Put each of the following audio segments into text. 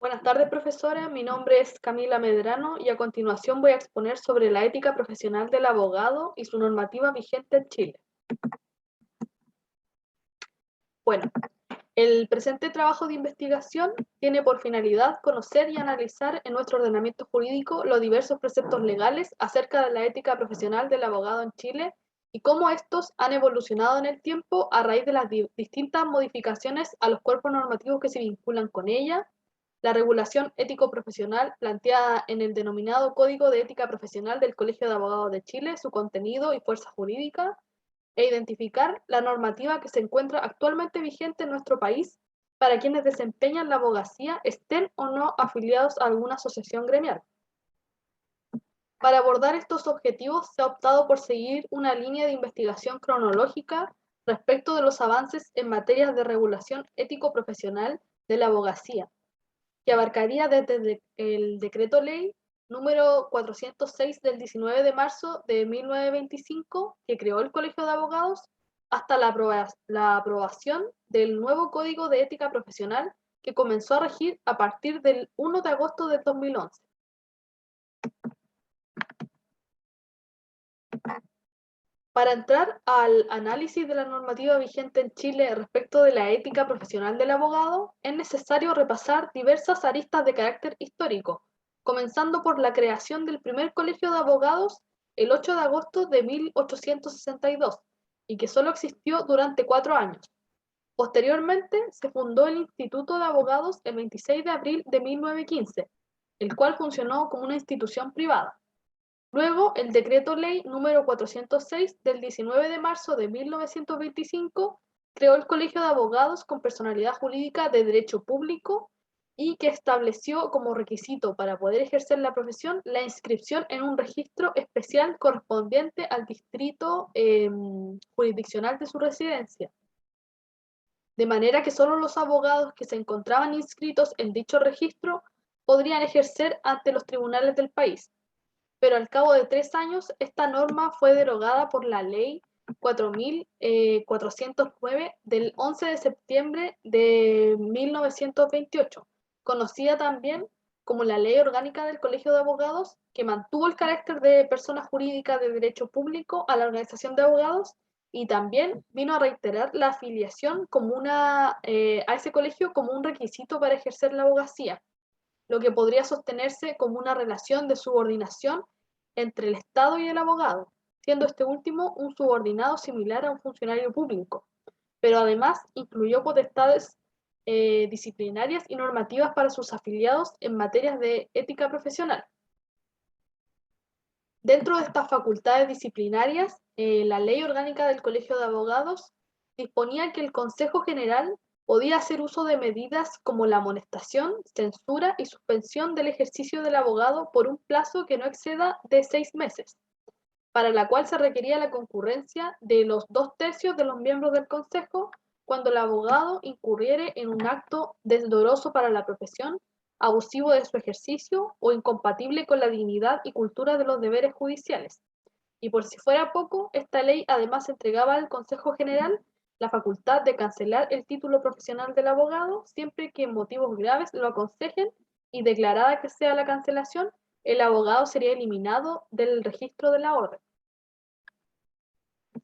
Buenas tardes, profesora. Mi nombre es Camila Medrano y a continuación voy a exponer sobre la ética profesional del abogado y su normativa vigente en Chile. Bueno, el presente trabajo de investigación tiene por finalidad conocer y analizar en nuestro ordenamiento jurídico los diversos preceptos legales acerca de la ética profesional del abogado en Chile y cómo estos han evolucionado en el tiempo a raíz de las distintas modificaciones a los cuerpos normativos que se vinculan con ella, la regulación ético-profesional planteada en el denominado Código de Ética Profesional del Colegio de Abogados de Chile, su contenido y fuerza jurídica, e identificar la normativa que se encuentra actualmente vigente en nuestro país para quienes desempeñan la abogacía, estén o no afiliados a alguna asociación gremial. Para abordar estos objetivos se ha optado por seguir una línea de investigación cronológica respecto de los avances en materias de regulación ético-profesional de la abogacía, que abarcaría desde el decreto ley número 406 del 19 de marzo de 1925, que creó el Colegio de Abogados, hasta la aprobación del nuevo Código de Ética Profesional, que comenzó a regir a partir del 1 de agosto de 2011. Para entrar al análisis de la normativa vigente en Chile respecto de la ética profesional del abogado, es necesario repasar diversas aristas de carácter histórico, comenzando por la creación del primer colegio de abogados el 8 de agosto de 1862, y que solo existió durante 4 años. Posteriormente, se fundó el Instituto de Abogados el 26 de abril de 1915, el cual funcionó como una institución privada. Luego, el Decreto Ley número 406 del 19 de marzo de 1925 creó el Colegio de Abogados con personalidad jurídica de derecho público y que estableció como requisito para poder ejercer la profesión la inscripción en un registro especial correspondiente al distrito jurisdiccional de su residencia. De manera que solo los abogados que se encontraban inscritos en dicho registro podrían ejercer ante los tribunales del país, pero al cabo de 3 años esta norma fue derogada por la Ley 4.409 del 11 de septiembre de 1928, conocida también como la Ley Orgánica del Colegio de Abogados, que mantuvo el carácter de persona jurídica de derecho público a la organización de abogados y también vino a reiterar la afiliación a ese colegio como un requisito para ejercer la abogacía, lo que podría sostenerse como una relación de subordinación entre el Estado y el abogado, siendo este último un subordinado similar a un funcionario público, pero además incluyó potestades disciplinarias y normativas para sus afiliados en materias de ética profesional. Dentro de estas facultades disciplinarias, la Ley Orgánica del Colegio de Abogados disponía que el Consejo General podía hacer uso de medidas como la amonestación, censura y suspensión del ejercicio del abogado por un plazo que no exceda de 6 meses, para la cual se requería la concurrencia de los 2/3 de los miembros del Consejo cuando el abogado incurriere en un acto desdoroso para la profesión, abusivo de su ejercicio o incompatible con la dignidad y cultura de los deberes judiciales. Y por si fuera poco, esta ley además entregaba al Consejo General la facultad de cancelar el título profesional del abogado siempre que en motivos graves lo aconsejen, y declarada que sea la cancelación, el abogado sería eliminado del registro de la orden.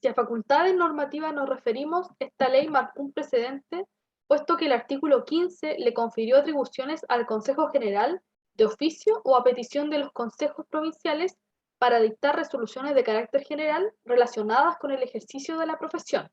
Si a facultades normativas nos referimos, esta ley marcó un precedente, puesto que el artículo 15 le confirió atribuciones al Consejo General de oficio o a petición de los consejos provinciales para dictar resoluciones de carácter general relacionadas con el ejercicio de la profesión.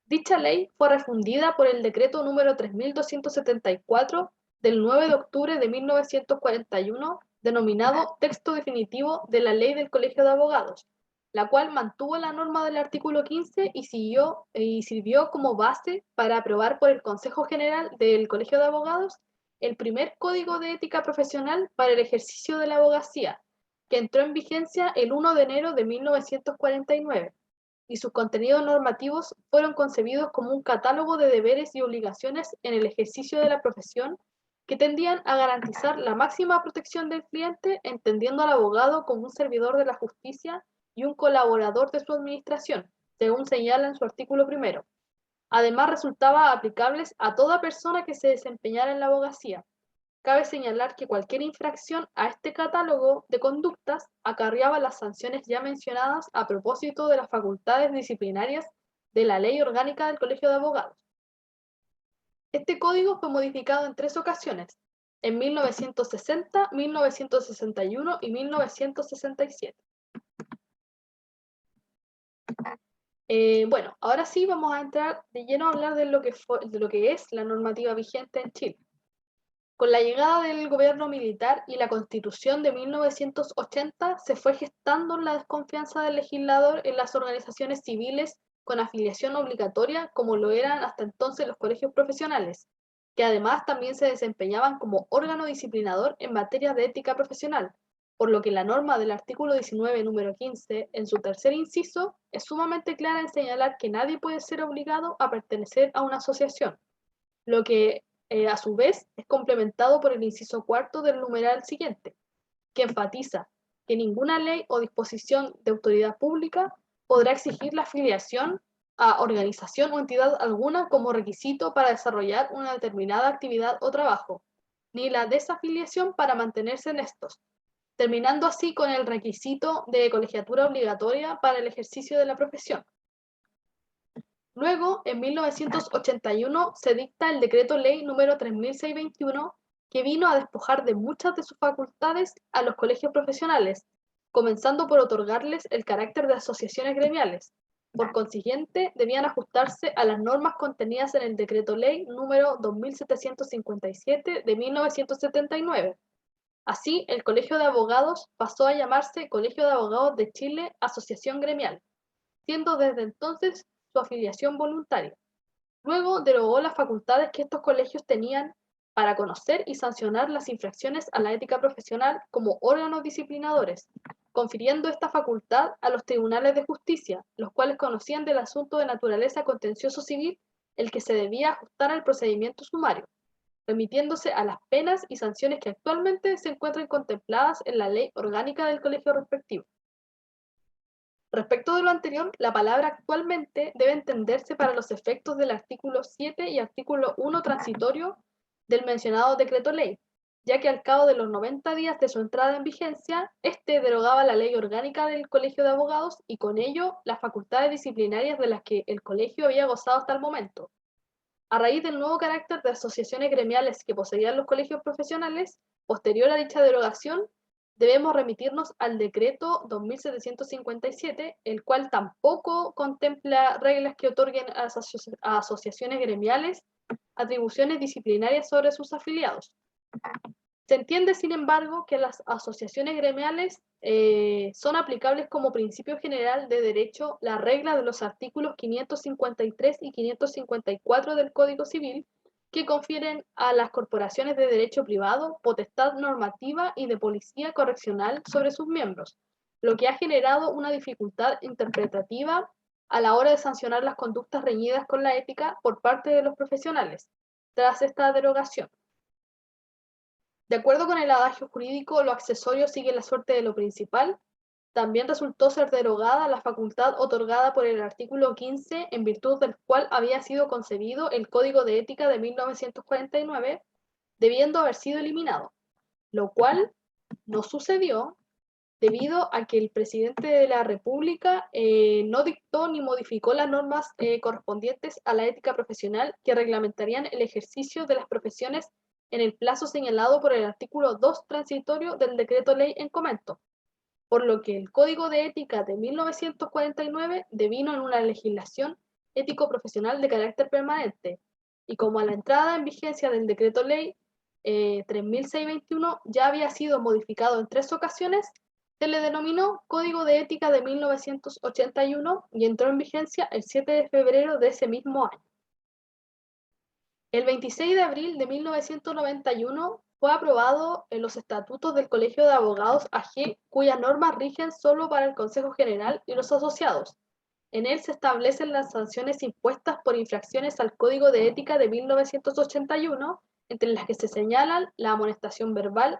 Dicha ley fue refundida por el decreto número 3274 del 9 de octubre de 1941, denominado Texto Definitivo de la Ley del Colegio de Abogados, la cual mantuvo la norma del artículo 15 y sirvió como base para aprobar por el Consejo General del Colegio de Abogados el primer Código de Ética Profesional para el ejercicio de la abogacía, que entró en vigencia el 1 de enero de 1949, y sus contenidos normativos fueron concebidos como un catálogo de deberes y obligaciones en el ejercicio de la profesión que tendían a garantizar la máxima protección del cliente, entendiendo al abogado como un servidor de la justicia y un colaborador de su administración, según señala en su artículo primero. Además, resultaba aplicables a toda persona que se desempeñara en la abogacía, Cabe señalar que cualquier infracción a este catálogo de conductas acarreaba las sanciones ya mencionadas a propósito de las facultades disciplinarias de la Ley Orgánica del Colegio de Abogados. Este código fue modificado en 3 ocasiones, en 1960, 1961 y 1967. Bueno, ahora sí vamos a entrar de lleno a hablar de lo que es la normativa vigente en Chile. Con la llegada del gobierno militar y la Constitución de 1980 se fue gestando la desconfianza del legislador en las organizaciones civiles con afiliación obligatoria, como lo eran hasta entonces los colegios profesionales, que además también se desempeñaban como órgano disciplinador en materia de ética profesional, por lo que la norma del artículo 19, número 15, en su tercer inciso, es sumamente clara en señalar que nadie puede ser obligado a pertenecer a una asociación, lo que a su vez es complementado por el inciso cuarto del numeral siguiente, que enfatiza que ninguna ley o disposición de autoridad pública podrá exigir la afiliación a organización o entidad alguna como requisito para desarrollar una determinada actividad o trabajo, ni la desafiliación para mantenerse en estos, terminando así con el requisito de colegiatura obligatoria para el ejercicio de la profesión. Luego, en 1981, se dicta el Decreto Ley número 3621, que vino a despojar de muchas de sus facultades a los colegios profesionales, comenzando por otorgarles el carácter de asociaciones gremiales. Por consiguiente, debían ajustarse a las normas contenidas en el Decreto Ley número 2757 de 1979. Así, el Colegio de Abogados pasó a llamarse Colegio de Abogados de Chile Asociación Gremial, siendo desde entonces su afiliación voluntaria. Luego derogó las facultades que estos colegios tenían para conocer y sancionar las infracciones a la ética profesional como órganos disciplinadores, confiriendo esta facultad a los tribunales de justicia, los cuales conocían del asunto de naturaleza contencioso civil, el que se debía ajustar al procedimiento sumario, remitiéndose a las penas y sanciones que actualmente se encuentran contempladas en la ley orgánica del colegio respectivo. Respecto de lo anterior, la palabra actualmente debe entenderse para los efectos del artículo 7 y artículo 1 transitorio del mencionado decreto ley, ya que al cabo de los 90 días de su entrada en vigencia, este derogaba la ley orgánica del Colegio de Abogados y con ello las facultades disciplinarias de las que el colegio había gozado hasta el momento. A raíz del nuevo carácter de asociaciones gremiales que poseían los colegios profesionales, posterior a dicha derogación, debemos remitirnos al decreto 2757, el cual tampoco contempla reglas que otorguen a asociaciones gremiales atribuciones disciplinarias sobre sus afiliados. Se entiende, sin embargo, que las asociaciones gremiales son aplicables como principio general de derecho la regla de los artículos 553 y 554 del Código Civil, que confieren a las corporaciones de derecho privado potestad normativa y de policía correccional sobre sus miembros, lo que ha generado una dificultad interpretativa a la hora de sancionar las conductas reñidas con la ética por parte de los profesionales, tras esta derogación. De acuerdo con el adagio jurídico, lo accesorio sigue la suerte de lo principal. También resultó ser derogada la facultad otorgada por el artículo 15, en virtud del cual había sido concebido el Código de Ética de 1949, debiendo haber sido eliminado, lo cual no sucedió debido a que el presidente de la República no dictó ni modificó las normas correspondientes a la ética profesional que reglamentarían el ejercicio de las profesiones en el plazo señalado por el artículo 2 transitorio del decreto ley en comento, por lo que el Código de Ética de 1949 devino en una legislación ético-profesional de carácter permanente, y como a la entrada en vigencia del decreto ley 3621 ya había sido modificado en 3 ocasiones, se le denominó Código de Ética de 1981 y entró en vigencia el 7 de febrero de ese mismo año. El 26 de abril de 1991 fue aprobado en los estatutos del Colegio de Abogados AG, cuyas normas rigen solo para el Consejo General y los asociados. En él se establecen las sanciones impuestas por infracciones al Código de Ética de 1981, entre las que se señalan la amonestación verbal,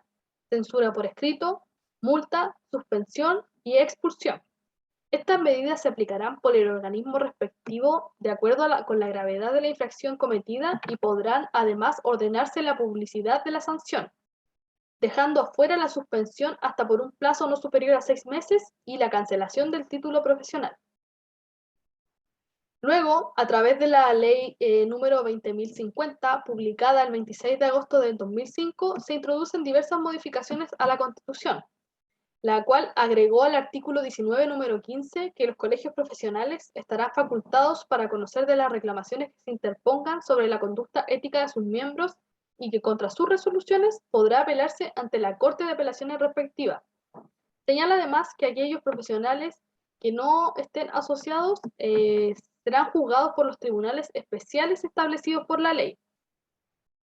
censura por escrito, multa, suspensión y expulsión. Estas medidas se aplicarán por el organismo respectivo de acuerdo con la gravedad de la infracción cometida y podrán además ordenarse la publicidad de la sanción, dejando afuera la suspensión hasta por un plazo no superior a 6 meses y la cancelación del título profesional. Luego, a través de la Ley número 20.050, publicada el 26 de agosto del 2005, se introducen diversas modificaciones a la Constitución, la cual agregó al artículo 19, número 15, que los colegios profesionales estarán facultados para conocer de las reclamaciones que se interpongan sobre la conducta ética de sus miembros y que contra sus resoluciones podrá apelarse ante la Corte de Apelaciones respectiva. Señala además que aquellos profesionales que no estén asociados serán juzgados por los tribunales especiales establecidos por la ley.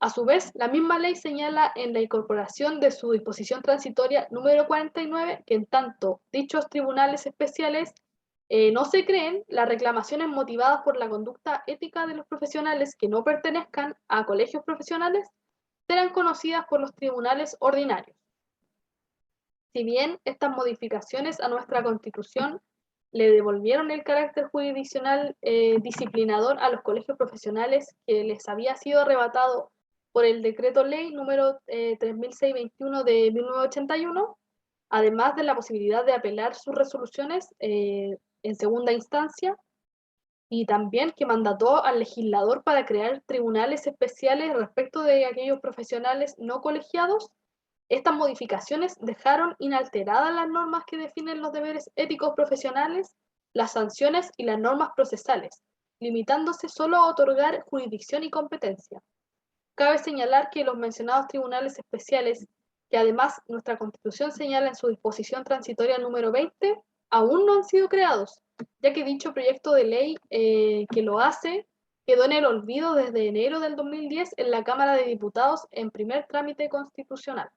A su vez, la misma ley señala en la incorporación de su disposición transitoria número 49 que en tanto dichos tribunales especiales no se creen, las reclamaciones motivadas por la conducta ética de los profesionales que no pertenezcan a colegios profesionales serán conocidas por los tribunales ordinarios. Si bien estas modificaciones a nuestra Constitución le devolvieron el carácter jurisdiccional disciplinador a los colegios profesionales que les había sido arrebatado por el Decreto Ley número 3621 de 1981, además de la posibilidad de apelar sus resoluciones en segunda instancia, y también que mandató al legislador para crear tribunales especiales respecto de aquellos profesionales no colegiados. Estas modificaciones dejaron inalteradas las normas que definen los deberes éticos profesionales, las sanciones y las normas procesales, limitándose solo a otorgar jurisdicción y competencia. Cabe señalar que los mencionados tribunales especiales, que además nuestra Constitución señala en su disposición transitoria número 20, aún no han sido creados, ya que dicho proyecto de ley que lo hace quedó en el olvido desde enero del 2010 en la Cámara de Diputados en primer trámite constitucional.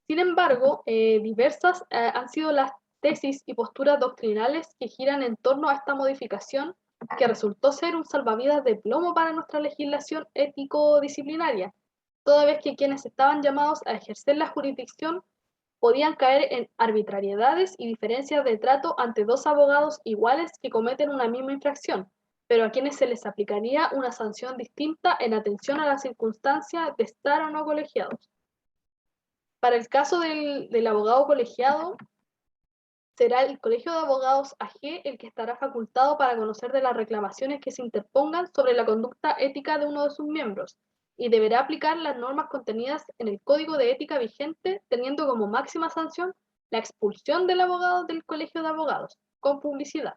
Sin embargo, diversas han sido las tesis y posturas doctrinales que giran en torno a esta modificación que resultó ser un salvavidas de plomo para nuestra legislación ético-disciplinaria, toda vez que quienes estaban llamados a ejercer la jurisdicción podían caer en arbitrariedades y diferencias de trato ante dos abogados iguales que cometen una misma infracción, pero a quienes se les aplicaría una sanción distinta en atención a la circunstancia de estar o no colegiados. Para el caso del abogado colegiado, será el Colegio de Abogados AG el que estará facultado para conocer de las reclamaciones que se interpongan sobre la conducta ética de uno de sus miembros y deberá aplicar las normas contenidas en el Código de Ética vigente, teniendo como máxima sanción la expulsión del abogado del Colegio de Abogados, con publicidad,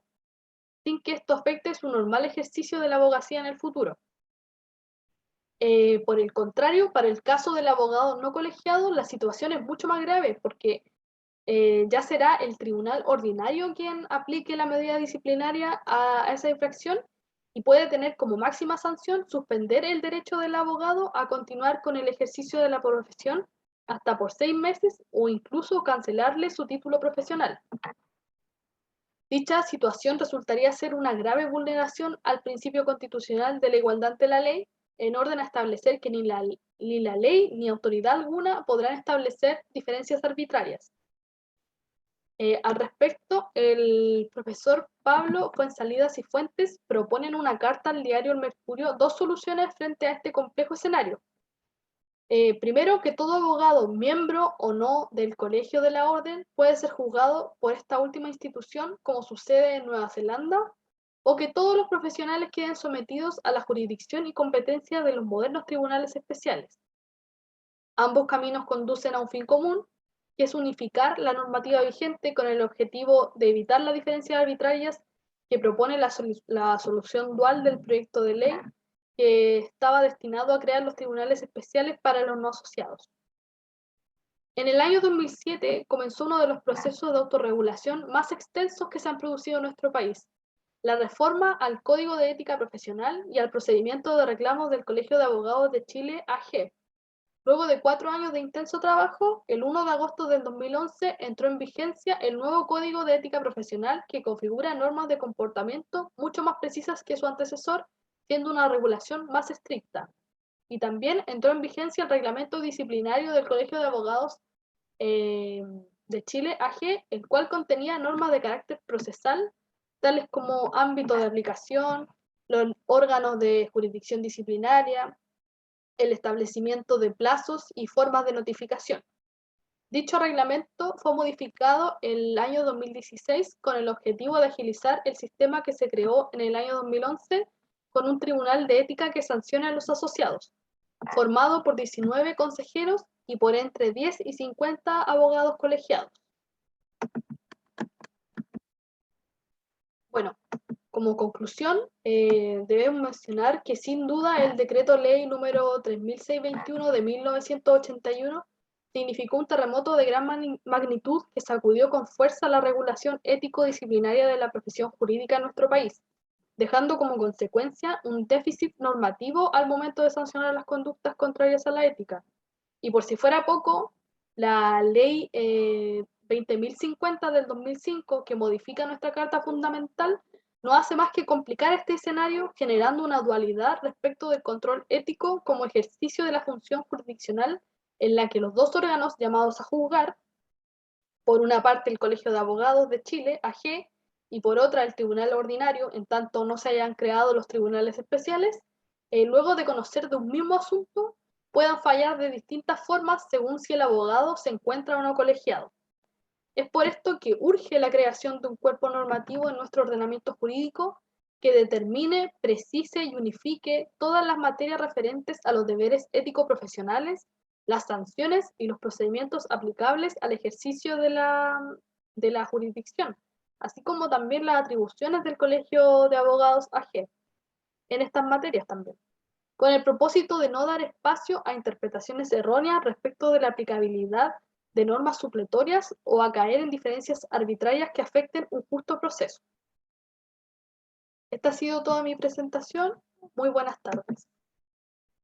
sin que esto afecte su normal ejercicio de la abogacía en el futuro. Por el contrario, para el caso del abogado no colegiado, la situación es mucho más grave porque ya será el tribunal ordinario quien aplique la medida disciplinaria a esa infracción y puede tener como máxima sanción suspender el derecho del abogado a continuar con el ejercicio de la profesión hasta por 6 meses o incluso cancelarle su título profesional. Dicha situación resultaría ser una grave vulneración al principio constitucional de la igualdad ante la ley, en orden a establecer que ni la ley ni autoridad alguna podrán establecer diferencias arbitrarias. Al respecto, el profesor Pablo Fuenzalidas y Fuentes propone en una carta al diario El Mercurio dos soluciones frente a este complejo escenario. Primero, que todo abogado, miembro o no del Colegio de la Orden, puede ser juzgado por esta última institución, como sucede en Nueva Zelanda, o que todos los profesionales queden sometidos a la jurisdicción y competencia de los modernos tribunales especiales. Ambos caminos conducen a un fin común, que es unificar la normativa vigente con el objetivo de evitar las diferencias arbitrarias que propone la solución dual del proyecto de ley que estaba destinado a crear los tribunales especiales para los no asociados. En el año 2007 comenzó uno de los procesos de autorregulación más extensos que se han producido en nuestro país, la reforma al Código de Ética Profesional y al procedimiento de reclamos del Colegio de Abogados de Chile, AG. Luego de 4 años de intenso trabajo, el 1 de agosto del 2011 entró en vigencia el nuevo Código de Ética Profesional que configura normas de comportamiento mucho más precisas que su antecesor, siendo una regulación más estricta. Y también entró en vigencia el reglamento disciplinario del Colegio de Abogados de Chile AG, el cual contenía normas de carácter procesal, tales como ámbito de aplicación, los órganos de jurisdicción disciplinaria, el establecimiento de plazos y formas de notificación. Dicho reglamento fue modificado el año 2016 con el objetivo de agilizar el sistema que se creó en el año 2011 con un tribunal de ética que sanciona a los asociados, formado por 19 consejeros y por entre 10 y 50 abogados colegiados. Bueno, como conclusión, debemos mencionar que sin duda el decreto ley número 3621 de 1981 significó un terremoto de gran magnitud que sacudió con fuerza la regulación ético-disciplinaria de la profesión jurídica en nuestro país, dejando como consecuencia un déficit normativo al momento de sancionar las conductas contrarias a la ética. Y por si fuera poco, la ley 20.050 del 2005, que modifica nuestra Carta Fundamental, no hace más que complicar este escenario, generando una dualidad respecto del control ético como ejercicio de la función jurisdiccional, en la que los dos órganos llamados a juzgar, por una parte el Colegio de Abogados de Chile, AG, y por otra el Tribunal Ordinario, en tanto no se hayan creado los tribunales especiales, luego de conocer de un mismo asunto, puedan fallar de distintas formas según si el abogado se encuentra o no colegiado. Es por esto que urge la creación de un cuerpo normativo en nuestro ordenamiento jurídico que determine, precise y unifique todas las materias referentes a los deberes ético-profesionales, las sanciones y los procedimientos aplicables al ejercicio de la jurisdicción, así como también las atribuciones del Colegio de Abogados AG en estas materias también, con el propósito de no dar espacio a interpretaciones erróneas respecto de la aplicabilidad de normas supletorias o a caer en diferencias arbitrarias que afecten un justo proceso. Esta ha sido toda mi presentación. Muy buenas tardes.